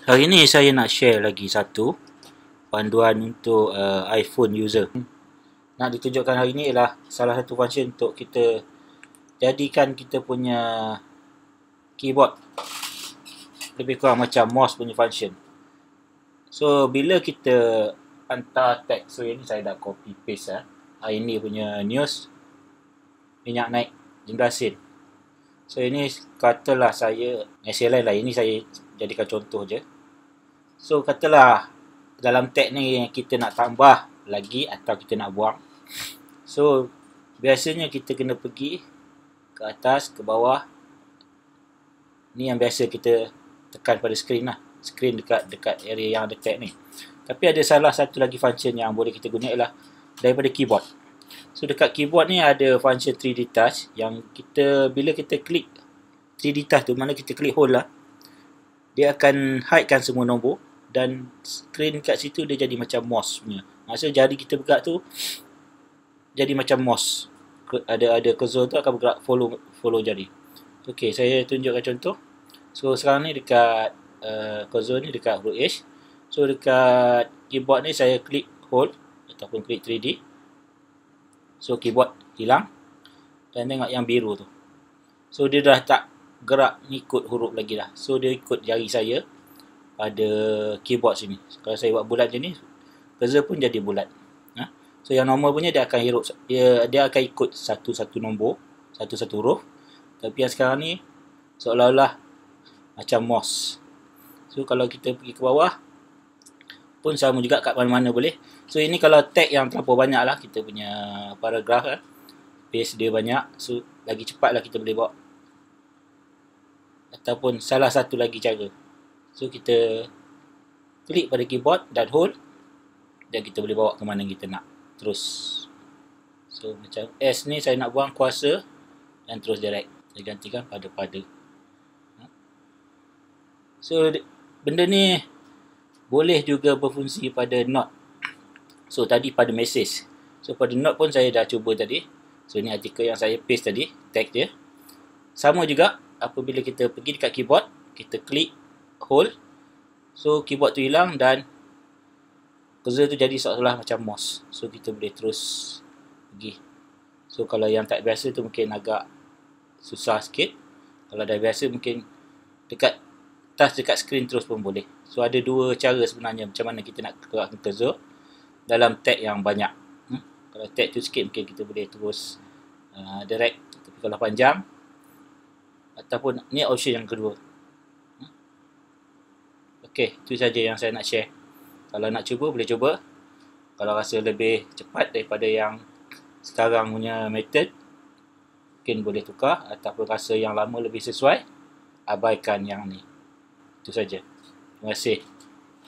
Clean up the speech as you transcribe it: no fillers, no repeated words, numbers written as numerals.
Hari ni saya nak share lagi satu panduan untuk iPhone user. Nak ditunjukkan hari ni ialah salah satu function untuk kita jadikan kita punya keyboard lebih kurang macam mouse punya function. So bila kita hantar tag, so ini saya dah copy paste hari ni punya news, minyak naik jumlah sen. So ini katalah saya SLN lah, ini saya jadikan contoh je. So katalah dalam tag ni kita nak tambah lagi atau kita nak buang. So biasanya kita kena pergi ke atas, ke bawah. Ni yang biasa kita tekan pada skrin lah. Skrin dekat area yang ada tag ni. Tapi ada salah satu lagi function yang boleh kita guna ialah daripada keyboard. So dekat keyboard ni ada function 3D touch yang kita bila kita klik 3D touch tu, mana kita klik hold lah, dia akan hidekan semua nombor dan skrin kat situ dia jadi macam mouse punya. Maksudnya jari kita bergerak tu jadi macam mouse. Ada cursor tu akan bergerak follow jari. Okey, saya tunjukkan contoh. So sekarang ni dekat cursor ni dekat huruf H. So dekat keyboard ni saya klik hold ataupun klik 3D. So keyboard hilang. Dan tengok yang biru tu. So dia dah tak gerak ngikut huruf lagi dah. So dia ikut jari saya pada keyboard sini. Kalau saya buat bulat je ni, cursor pun jadi bulat. So yang normal punya dia akan hirup, dia akan ikut satu-satu nombor, satu-satu huruf. Tapi yang sekarang ni seolah-olah macam mouse. So kalau kita pergi ke bawah pun sama juga, kat mana-mana boleh. So ini kalau tag yang terlalu banyak lah, kita punya paragraf lah, space dia banyak, so lagi cepat lah kita boleh bawa. Ataupun salah satu lagi cara, so kita klik pada keyboard dan hold, dan kita boleh bawa ke mana kita nak terus. So macam S ni saya nak buang kuasa dan terus direct, saya gantikan pada. So benda ni boleh juga berfungsi pada note. So tadi pada message. So pada note pun saya dah cuba tadi. So ini artikel yang saya paste tadi, tag dia. Sama juga apabila kita pergi dekat keyboard, kita klik hold. So keyboard tu hilang dan cursor tu jadi seolah-olah macam mouse. So kita boleh terus pergi. So kalau yang tak biasa tu mungkin agak susah sikit. Kalau dah biasa mungkin touch dekat skrin terus pun boleh. So ada dua cara sebenarnya macam mana kita nak gerakkan cursor dalam tag yang banyak. Kalau tag tu sikit mungkin kita boleh terus direct. Tapi kalau panjang, ataupun ni option yang kedua. Okey, itu saja yang saya nak share. Kalau nak cuba boleh cuba. Kalau rasa lebih cepat daripada yang sekarang punya method, mungkin boleh tukar. Ataupun rasa yang lama lebih sesuai, abaikan yang ni. Itu saja. Terima kasih.